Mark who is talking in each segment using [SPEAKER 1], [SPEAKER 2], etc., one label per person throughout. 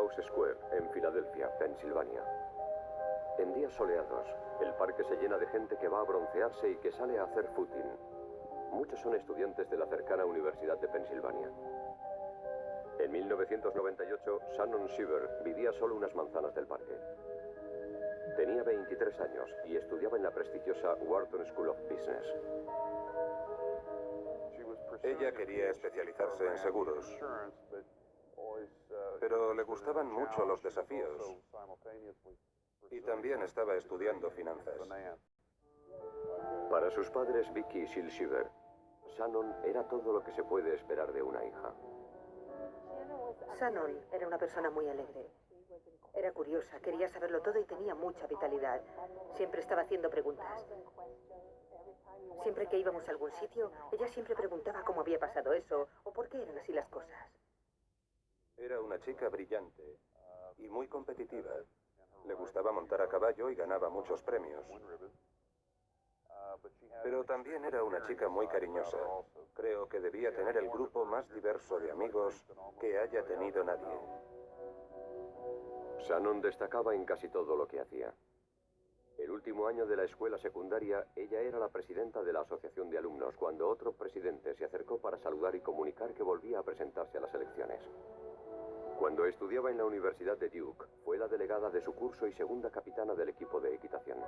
[SPEAKER 1] House Square, en Filadelfia, Pensilvania. En días soleados, el parque se llena de gente que va a broncearse y que sale a hacer footing. Muchos son estudiantes de la cercana Universidad de Pensilvania. En 1998, Shannon Shiver vivía solo unas manzanas del parque. Tenía 23 años y estudiaba en la prestigiosa Wharton School of Business.
[SPEAKER 2] Ella quería especializarse en seguros, pero le gustaban mucho los desafíos y también estaba estudiando finanzas.
[SPEAKER 1] Para sus padres, Vicky y Sil Shiver, Shannon era todo lo que se puede esperar de una hija.
[SPEAKER 3] Shannon era una persona muy alegre. Era curiosa, quería saberlo todo y tenía mucha vitalidad. Siempre estaba haciendo preguntas. Siempre que íbamos a algún sitio, ella siempre preguntaba cómo había pasado eso o por qué eran así las cosas.
[SPEAKER 2] Era una chica brillante y muy competitiva. Le gustaba montar a caballo y ganaba muchos premios. Pero también era una chica muy cariñosa. Creo que debía tener el grupo más diverso de amigos que haya tenido nadie.
[SPEAKER 1] Shannon destacaba en casi todo lo que hacía. El último año de la escuela secundaria, ella era la presidenta de la asociación de alumnos, cuando otro presidente se acercó para saludar y comunicar que volvía a presentarse a las elecciones. Cuando estudiaba en la Universidad de Duke, fue la delegada de su curso y segunda capitana del equipo de equitación.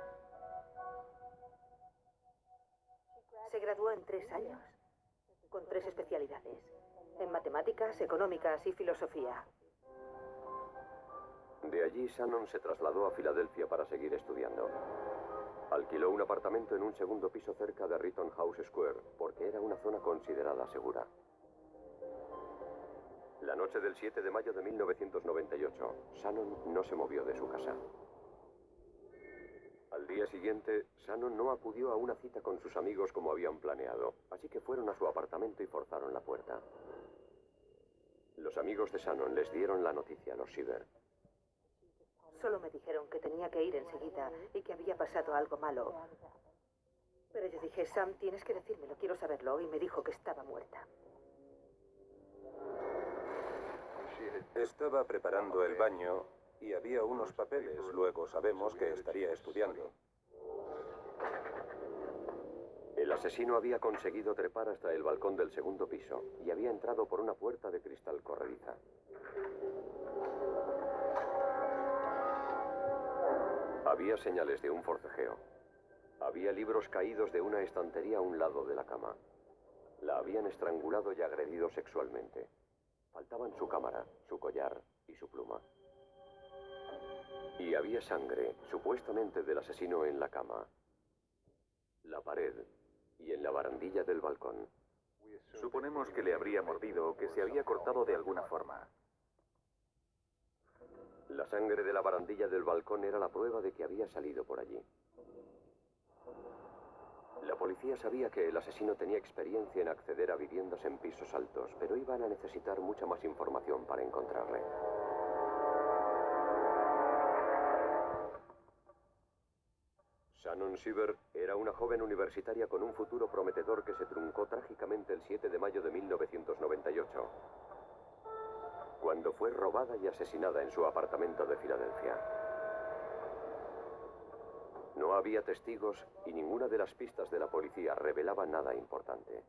[SPEAKER 3] Se graduó en 3 años, con 3 especialidades, en matemáticas, económicas y filosofía.
[SPEAKER 1] De allí, Shannon se trasladó a Filadelfia para seguir estudiando. Alquiló un apartamento en un segundo piso cerca de Rittenhouse Square, porque era una zona considerada segura. La noche del 7 de mayo de 1998, Shannon no se movió de su casa. Al día siguiente, Shannon no acudió a una cita con sus amigos como habían planeado, así que fueron a su apartamento y forzaron la puerta. Los amigos de Shannon les dieron la noticia a los Shiver.
[SPEAKER 3] Solo me dijeron que tenía que ir enseguida y que había pasado algo malo. Pero yo dije, Sam, tienes que decírmelo, quiero saberlo, y me dijo que estaba muerta.
[SPEAKER 2] Estaba preparando el baño y había unos papeles. Luego sabemos que estaría estudiando.
[SPEAKER 1] El asesino había conseguido trepar hasta el balcón del segundo piso y había entrado por una puerta de cristal corrediza. Había señales de un forcejeo. Había libros caídos de una estantería a un lado de la cama. La habían estrangulado y agredido sexualmente. Faltaban su cámara, su collar y su pluma. Y había sangre, supuestamente del asesino, en la cama, la pared y en la barandilla del balcón.
[SPEAKER 4] Suponemos que le habría mordido o que se había cortado de alguna forma.
[SPEAKER 1] La sangre de la barandilla del balcón era la prueba de que había salido por allí. La policía sabía que el asesino tenía experiencia en acceder a viviendas en pisos altos, pero iban a necesitar mucha más información para encontrarle. Shannon Shiver era una joven universitaria con un futuro prometedor que se truncó trágicamente el 7 de mayo de 1998. Cuando fue robada y asesinada en su apartamento de Filadelfia. No había testigos y ninguna de las pistas de la policía revelaba nada importante.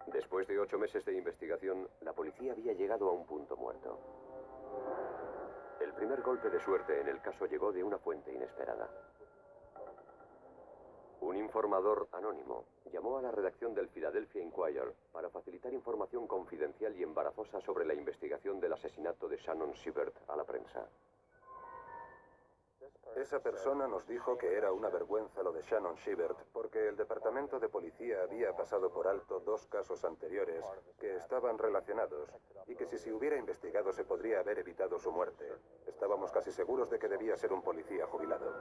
[SPEAKER 1] Después de 8 meses de investigación, la policía había llegado a un punto muerto. El primer golpe de suerte en el caso llegó de una fuente inesperada. Un informador anónimo llamó a la redacción del Philadelphia Inquirer para facilitar información confidencial y embarazosa sobre la investigación del asesinato de Shannon Shiver a la prensa.
[SPEAKER 2] Esa persona nos dijo que era una vergüenza lo de Shannon Shiver porque el departamento de policía había pasado por alto 2 casos anteriores que estaban relacionados y que si se hubiera investigado se podría haber evitado su muerte. Estábamos casi seguros de que debía ser un policía jubilado.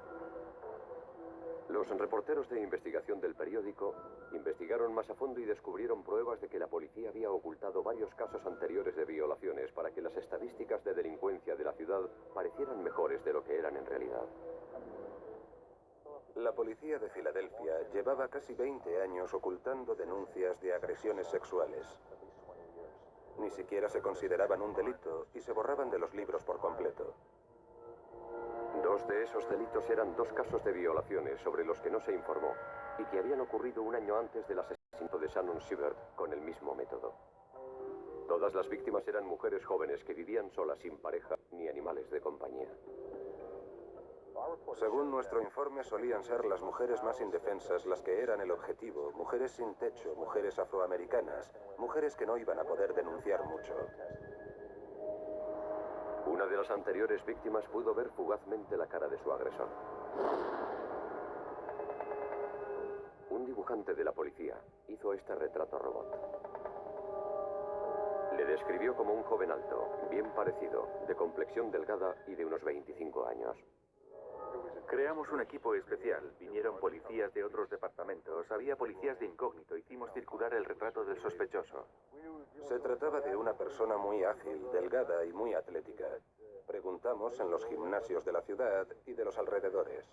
[SPEAKER 1] Los reporteros de investigación del periódico investigaron más a fondo y descubrieron pruebas de que la policía había ocultado varios casos anteriores de violaciones para que las estadísticas de delincuencia de la ciudad parecieran mejores de lo que eran en realidad.
[SPEAKER 2] La policía de Filadelfia llevaba casi 20 años ocultando denuncias de agresiones sexuales. Ni ni siquiera se consideraban un delito y se borraban de los libros por completo.
[SPEAKER 1] Dos de esos delitos eran dos casos de violaciones sobre los que no se informó y que habían ocurrido un año antes del asesinato de Shannon Shivert con el mismo método. Todas las víctimas eran mujeres jóvenes que vivían solas sin pareja ni animales de compañía.
[SPEAKER 2] Según nuestro informe, solían ser las mujeres más indefensas las que eran el objetivo, mujeres sin techo, mujeres afroamericanas, mujeres que no iban a poder denunciar mucho.
[SPEAKER 1] Una de las anteriores víctimas pudo ver fugazmente la cara de su agresor. Un dibujante de la policía hizo este retrato robot. Le describió como un joven alto, bien parecido, de complexión delgada y de unos 25 años.
[SPEAKER 4] Creamos un equipo especial. Vinieron policías de otros departamentos. Había policías de incógnito. Hicimos circular el retrato del sospechoso.
[SPEAKER 2] Se trataba de una persona muy ágil, delgada y muy atlética. Preguntamos en los gimnasios de la ciudad y de los alrededores.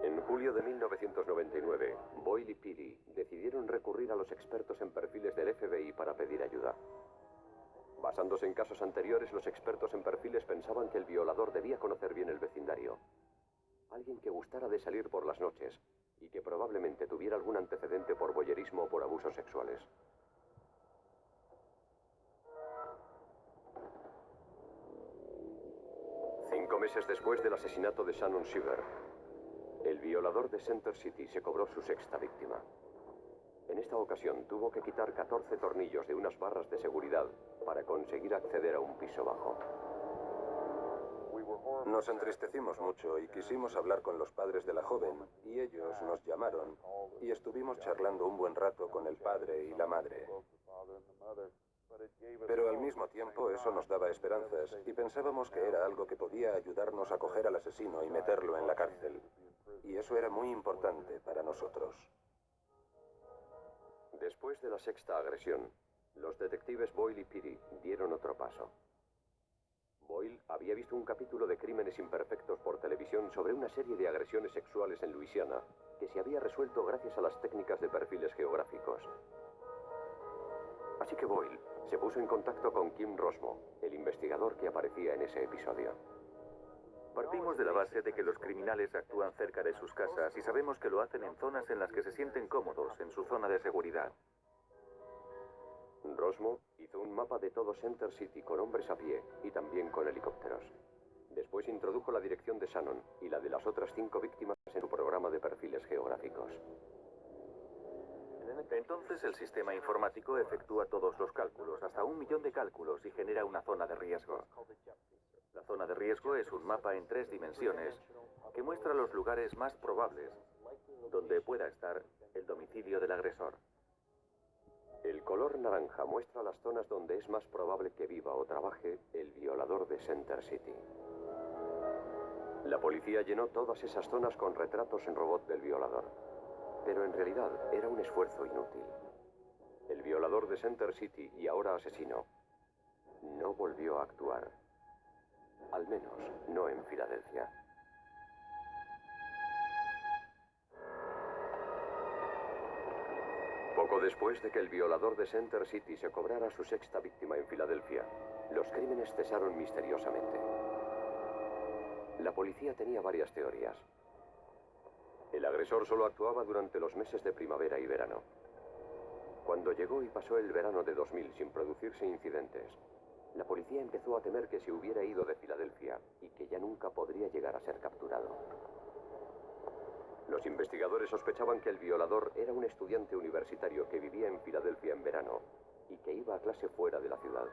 [SPEAKER 1] En julio de 1999, Boyle y Peary decidieron recurrir a los expertos en perfiles del FBI para pedir ayuda. Basándose en casos anteriores, los expertos en perfiles pensaban que el violador debía conocer bien el vecindario. Alguien que gustara de salir por las noches y que probablemente tuviera algún antecedente por voyerismo o por abusos sexuales. Cinco meses después del asesinato de Shannon Shivert, el violador de Center City se cobró su sexta víctima. En esta ocasión tuvo que quitar 14 tornillos de unas barras de seguridad para conseguir acceder a un piso bajo.
[SPEAKER 2] Nos entristecimos mucho y quisimos hablar con los padres de la joven, y ellos nos llamaron y estuvimos charlando un buen rato con el padre y la madre. Pero al mismo tiempo eso nos daba esperanzas y pensábamos que era algo que podía ayudarnos a coger al asesino y meterlo en la cárcel. Y eso era muy importante para nosotros.
[SPEAKER 1] Después de la sexta agresión, los detectives Boyle y Peary dieron otro paso. Boyle había visto un capítulo de Crímenes Imperfectos por televisión sobre una serie de agresiones sexuales en Luisiana que se había resuelto gracias a las técnicas de perfiles geográficos. Así que Boyle se puso en contacto con Kim Rosmo, el investigador que aparecía en ese episodio.
[SPEAKER 4] Partimos de la base de que los criminales actúan cerca de sus casas y sabemos que lo hacen en zonas en las que se sienten cómodos, en su zona de seguridad.
[SPEAKER 1] Rosmo hizo un mapa de todo Center City con hombres a pie y también con helicópteros. Después introdujo la dirección de Shannon y la de las otras 5 víctimas en su programa de perfiles geográficos.
[SPEAKER 4] Entonces el sistema informático efectúa todos los cálculos, hasta 1 millón de cálculos, y genera una zona de riesgo. La zona de riesgo es un mapa en 3 dimensiones que muestra los lugares más probables donde pueda estar el domicilio del agresor.
[SPEAKER 1] El color naranja muestra las zonas donde es más probable que viva o trabaje el violador de Center City. La policía llenó todas esas zonas con retratos en robot del violador, pero en realidad era un esfuerzo inútil. El violador de Center City y ahora asesino no volvió a actuar. Al menos no en Filadelfia. Poco después de que el violador de Center City se cobrara su sexta víctima en Filadelfia, los crímenes cesaron misteriosamente. La policía tenía varias teorías. El agresor solo actuaba durante los meses de primavera y verano. Cuando llegó y pasó el verano de 2000 sin producirse incidentes, la policía empezó a temer que se hubiera ido de Filadelfia y que ya nunca podría llegar a ser capturado. Los investigadores sospechaban que el violador era un estudiante universitario que vivía en Filadelfia en verano y que iba a clase fuera de la ciudad.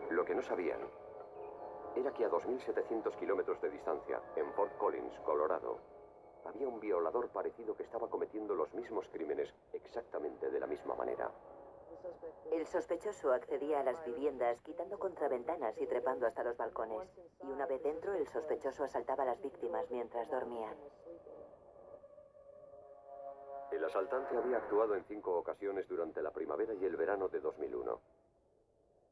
[SPEAKER 1] Lo que no sabían era que a 2.700 kilómetros de distancia, en Fort Collins, Colorado, había un violador parecido que estaba cometiendo los mismos crímenes exactamente de la misma manera.
[SPEAKER 5] El sospechoso accedía a las viviendas quitando contraventanas y trepando hasta los balcones. Y una vez dentro, el sospechoso asaltaba a las víctimas mientras dormían.
[SPEAKER 1] El asaltante había actuado en 5 ocasiones durante la primavera y el verano de 2001.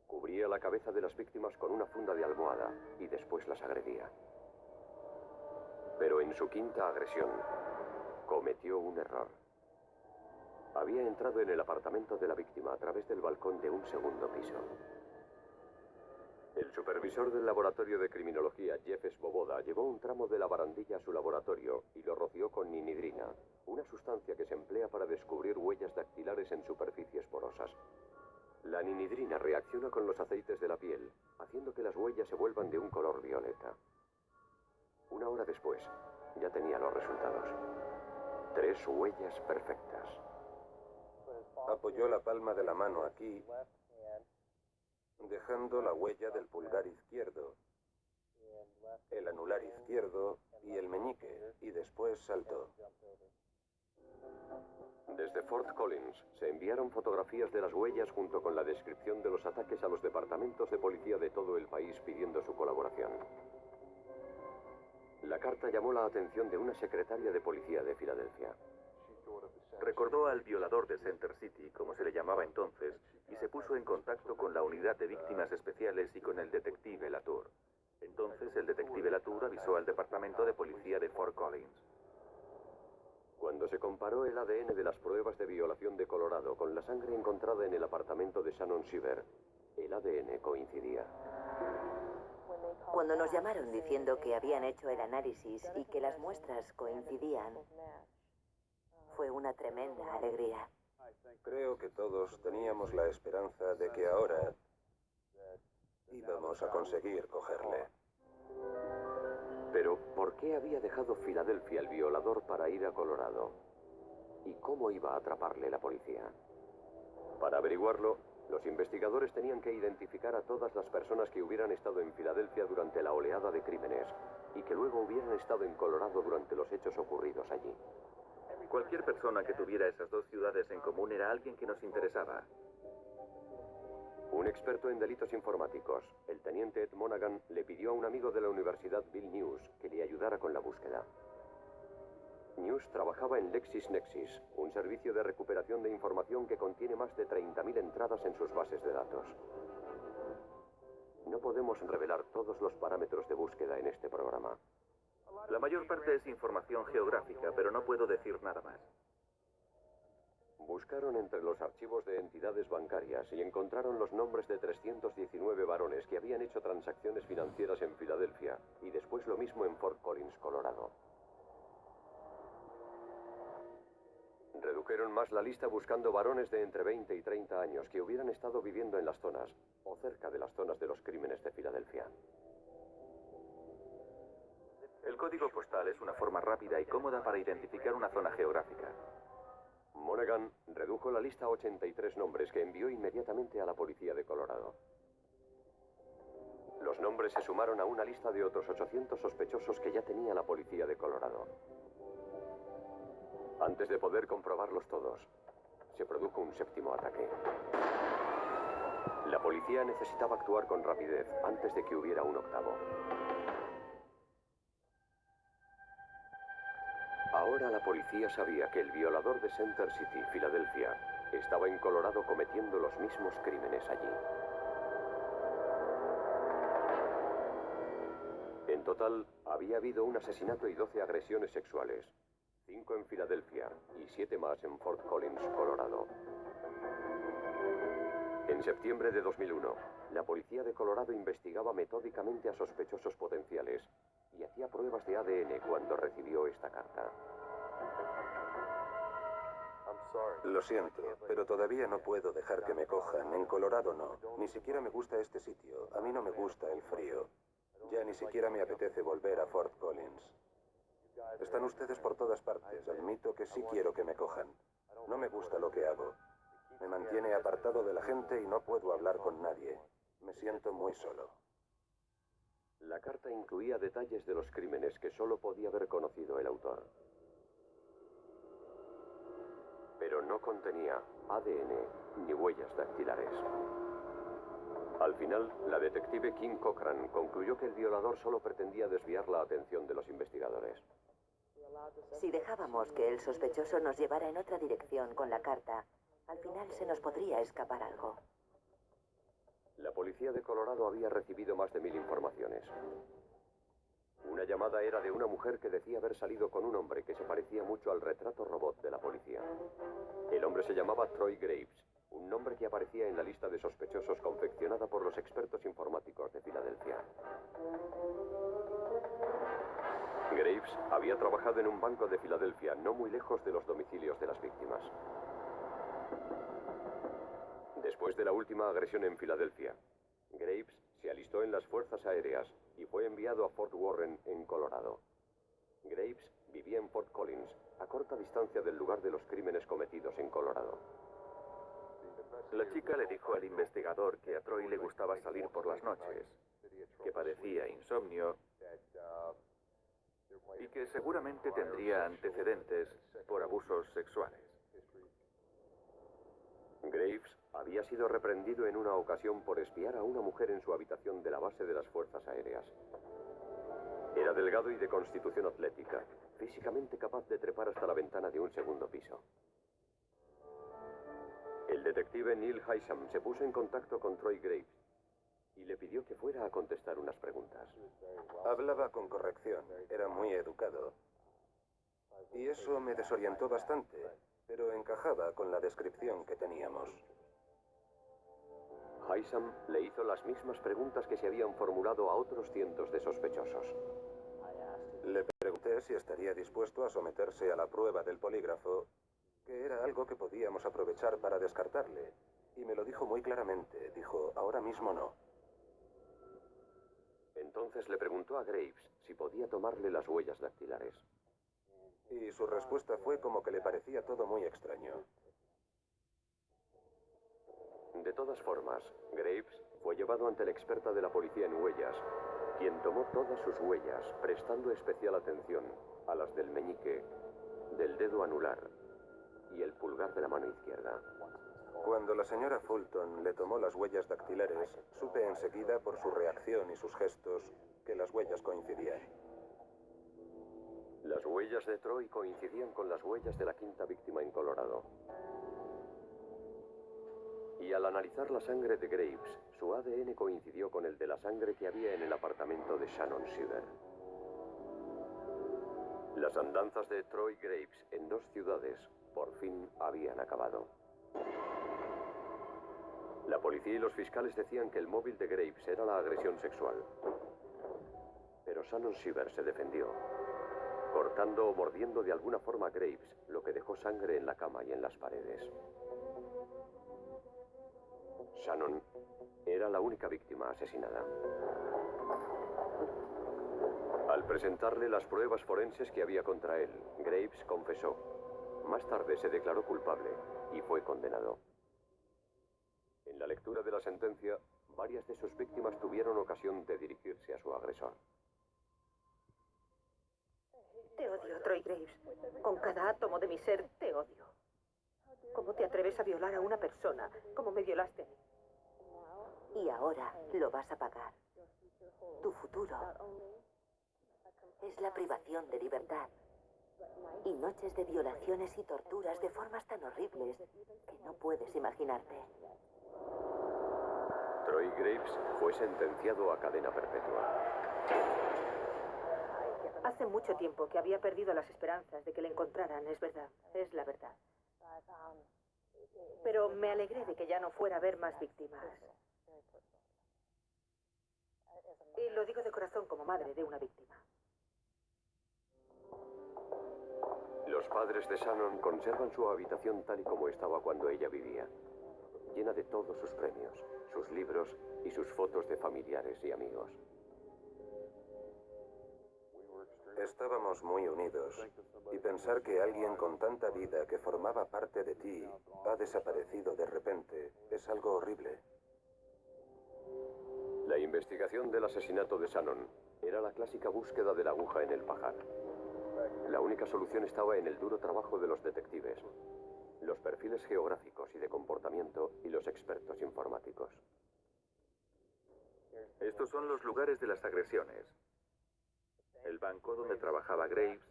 [SPEAKER 1] Cubría la cabeza de las víctimas con una funda de almohada y después las agredía. Pero en su quinta agresión, cometió un error. Había entrado en el apartamento de la víctima a través del balcón de un segundo piso. El supervisor del laboratorio de criminología, Jeff Svoboda, llevó un tramo de la barandilla a su laboratorio y lo roció con ninidrina, una sustancia que se emplea para descubrir huellas dactilares en superficies porosas. La ninidrina reacciona con los aceites de la piel, haciendo que las huellas se vuelvan de un color violeta. Una hora después, ya tenía los resultados. 3 huellas perfectas.
[SPEAKER 2] Apoyó la palma de la mano aquí, dejando la huella del pulgar izquierdo, el anular izquierdo y el meñique, y después saltó.
[SPEAKER 1] Desde Fort Collins se enviaron fotografías de las huellas junto con la descripción de los ataques a los departamentos de policía de todo el país pidiendo su colaboración. La carta llamó la atención de una secretaria de policía de Filadelfia.
[SPEAKER 4] Recordó al violador de Center City, como se le llamaba entonces, y se puso en contacto con la unidad de víctimas especiales y con el detective Latour. Entonces el detective Latour avisó al departamento de policía de Fort Collins.
[SPEAKER 1] Cuando se comparó el ADN de las pruebas de violación de Colorado con la sangre encontrada en el apartamento de Shannon Shiver, el ADN coincidía.
[SPEAKER 5] Cuando nos llamaron diciendo que habían hecho el análisis y que las muestras coincidían, fue una tremenda alegría.
[SPEAKER 2] Creo que todos teníamos la esperanza de que ahora íbamos a conseguir cogerle.
[SPEAKER 1] Pero, ¿por qué había dejado Filadelfia el violador para ir a Colorado? ¿Y cómo iba a atraparle la policía? Para averiguarlo, los investigadores tenían que identificar a todas las personas que hubieran estado en Filadelfia durante la oleada de crímenes y que luego hubieran estado en Colorado durante los hechos ocurridos allí.
[SPEAKER 4] Cualquier persona que tuviera esas dos ciudades en común era alguien que nos interesaba.
[SPEAKER 1] Un experto en delitos informáticos, el teniente Ed Monaghan, le pidió a un amigo de la universidad, Bill News, que le ayudara con la búsqueda. News trabajaba en LexisNexis, un servicio de recuperación de información que contiene más de 30.000 entradas en sus bases de datos. No podemos revelar todos los parámetros de búsqueda en este programa.
[SPEAKER 4] La mayor parte es información geográfica, pero no puedo decir nada más.
[SPEAKER 1] Buscaron entre los archivos de entidades bancarias y encontraron los nombres de 319 varones que habían hecho transacciones financieras en Filadelfia y después lo mismo en Fort Collins, Colorado. Redujeron más la lista buscando varones de entre 20 y 30 años que hubieran estado viviendo en las zonas o cerca de las zonas de los crímenes de Filadelfia.
[SPEAKER 4] El código postal es una forma rápida y cómoda para identificar una zona geográfica.
[SPEAKER 1] Monaghan redujo la lista a 83 nombres que envió inmediatamente a la policía de Colorado. Los nombres se sumaron a una lista de otros 800 sospechosos que ya tenía la policía de Colorado. Antes de poder comprobarlos todos, se produjo un séptimo ataque. La policía necesitaba actuar con rapidez antes de que hubiera un octavo. Ahora la policía sabía que el violador de Center City, Filadelfia, estaba en Colorado cometiendo los mismos crímenes allí. En total, había habido un asesinato y 12 agresiones sexuales. 5 en Filadelfia y 7 más en Fort Collins, Colorado. En septiembre de 2001, la policía de Colorado investigaba metódicamente a sospechosos potenciales y hacía pruebas de ADN cuando recibió esta carta.
[SPEAKER 2] Lo siento, pero todavía no puedo dejar que me cojan. En Colorado no. Ni siquiera me gusta este sitio. A mí no me gusta el frío. Ya ni siquiera me apetece volver a Fort Collins. Están ustedes por todas partes. Admito que sí quiero que me cojan. No me gusta lo que hago. Me mantiene apartado de la gente y no puedo hablar con nadie. Me siento muy solo.
[SPEAKER 1] La carta incluía detalles de los crímenes que solo podía haber conocido el autor. Pero no contenía ADN ni huellas dactilares. Al final, la detective Kim Cochran concluyó que el violador solo pretendía desviar la atención de los investigadores.
[SPEAKER 5] Si dejábamos que el sospechoso nos llevara en otra dirección con la carta, al final se nos podría escapar algo.
[SPEAKER 1] La policía de Colorado había recibido más de 1000 informaciones. Una llamada era de una mujer que decía haber salido con un hombre que se parecía mucho al retrato robot de la policía. El hombre se llamaba Troy Graves, un nombre que aparecía en la lista de sospechosos confeccionada por los expertos informáticos de Filadelfia. Graves había trabajado en un banco de Filadelfia, no muy lejos de los domicilios de las víctimas. Después de la última agresión en Filadelfia, Graves se alistó en las fuerzas aéreas y fue enviado a Fort Warren, en Colorado. Graves vivía en Fort Collins, a corta distancia del lugar de los crímenes cometidos en Colorado.
[SPEAKER 4] La chica le dijo al investigador que a Troy le gustaba salir por las noches, que padecía insomnio y que seguramente tendría antecedentes por abusos sexuales.
[SPEAKER 1] Graves había sido reprendido en una ocasión por espiar a una mujer en su habitación de la base de las fuerzas aéreas. Era delgado y de constitución atlética, físicamente capaz de trepar hasta la ventana de un segundo piso. El detective Neil Hysham se puso en contacto con Troy Graves y le pidió que fuera a contestar unas preguntas.
[SPEAKER 2] Hablaba con corrección, era muy educado. Y eso me desorientó bastante, pero encajaba con la descripción que teníamos.
[SPEAKER 1] Hysham le hizo las mismas preguntas que se habían formulado a otros cientos de sospechosos.
[SPEAKER 2] Le pregunté si estaría dispuesto a someterse a la prueba del polígrafo, que era algo que podíamos aprovechar para descartarle. Y me lo dijo muy claramente, dijo, ahora mismo no.
[SPEAKER 1] Entonces le preguntó a Graves si podía tomarle las huellas dactilares.
[SPEAKER 2] Y su respuesta fue como que le parecía todo muy extraño.
[SPEAKER 1] De todas formas, Graves fue llevado ante la experta de la policía en huellas, quien tomó todas sus huellas, prestando especial atención a las del meñique, del dedo anular y el pulgar de la mano izquierda.
[SPEAKER 2] Cuando la señora Fulton le tomó las huellas dactilares, supe enseguida por su reacción y sus gestos que las huellas coincidían.
[SPEAKER 1] Las huellas de Troy coincidían con las huellas de la quinta víctima en Colorado. Y al analizar la sangre de Graves, su ADN coincidió con el de la sangre que había en el apartamento de Shannon Shiver. Las andanzas de Troy Graves en dos ciudades por fin habían acabado. La policía y los fiscales decían que el móvil de Graves era la agresión sexual. Pero Shannon Shiver se defendió, cortando o mordiendo de alguna forma a Graves, lo que dejó sangre en la cama y en las paredes. Shannon era la única víctima asesinada. Al presentarle las pruebas forenses que había contra él, Graves confesó. Más tarde se declaró culpable y fue condenado. En la lectura de la sentencia, varias de sus víctimas tuvieron ocasión de dirigirse a su agresor.
[SPEAKER 3] Te odio, Troy Graves. Con cada átomo de mi ser, te odio. ¿Cómo te atreves a violar a una persona como me violaste a mí?
[SPEAKER 5] Y ahora lo vas a pagar. Tu futuro es la privación de libertad. Y noches de violaciones y torturas de formas tan horribles que no puedes imaginarte.
[SPEAKER 1] Troy Graves fue sentenciado a cadena perpetua.
[SPEAKER 3] Hace mucho tiempo que había perdido las esperanzas de que le encontraran, es verdad, es la verdad. Pero me alegré de que ya no fuera a haber más víctimas. Y lo digo de corazón como madre de una víctima.
[SPEAKER 1] Los padres de Shannon conservan su habitación tal y como estaba cuando ella vivía, llena de todos sus premios, sus libros y sus fotos de familiares y amigos.
[SPEAKER 2] Estábamos muy unidos, y pensar que alguien con tanta vida que formaba parte de ti ha desaparecido de repente es algo horrible.
[SPEAKER 1] La investigación del asesinato de Shannon era la clásica búsqueda de la aguja en el pajar. La única solución estaba en el duro trabajo de los detectives, los perfiles geográficos y de comportamiento y los expertos informáticos.
[SPEAKER 4] Estos son los lugares de las agresiones. El banco donde trabajaba Graves,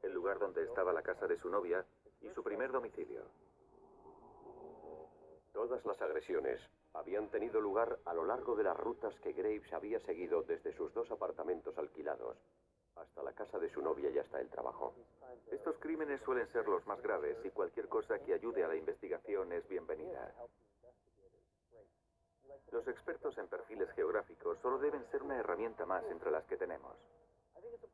[SPEAKER 4] el lugar donde estaba la casa de su novia y su primer domicilio.
[SPEAKER 1] Todas las agresiones habían tenido lugar a lo largo de las rutas que Graves había seguido desde sus dos apartamentos alquilados Hasta la casa de su novia ya está el trabajo.
[SPEAKER 4] Estos crímenes suelen ser los más graves y cualquier cosa que ayude a la investigación es bienvenida. Los expertos en perfiles geográficos solo deben ser una herramienta más entre las que tenemos.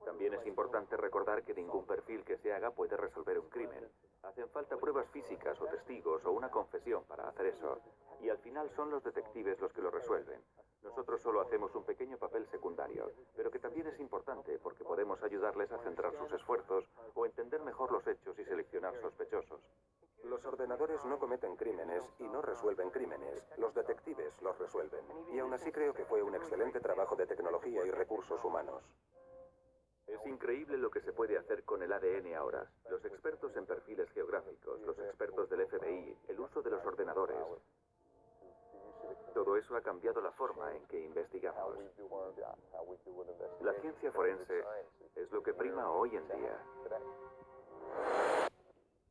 [SPEAKER 4] También es importante recordar que ningún perfil que se haga puede resolver un crimen. Hacen falta pruebas físicas o testigos o una confesión para hacer eso. Y al final son los detectives los que lo resuelven. Nosotros solo hacemos un pequeño papel secundario, pero que también es importante porque podemos ayudarles a centrar sus esfuerzos o entender mejor los hechos y seleccionar sospechosos.
[SPEAKER 2] Los ordenadores no cometen crímenes y no resuelven crímenes. Los detectives los resuelven. Y aún así creo que fue un excelente trabajo de tecnología y recursos humanos.
[SPEAKER 4] Es increíble lo que se puede hacer con el ADN ahora. Los expertos en perfiles geográficos, los expertos del FBI, el uso de los ordenadores. Todo eso ha cambiado la forma en que investigamos. La ciencia forense es lo que prima hoy en día.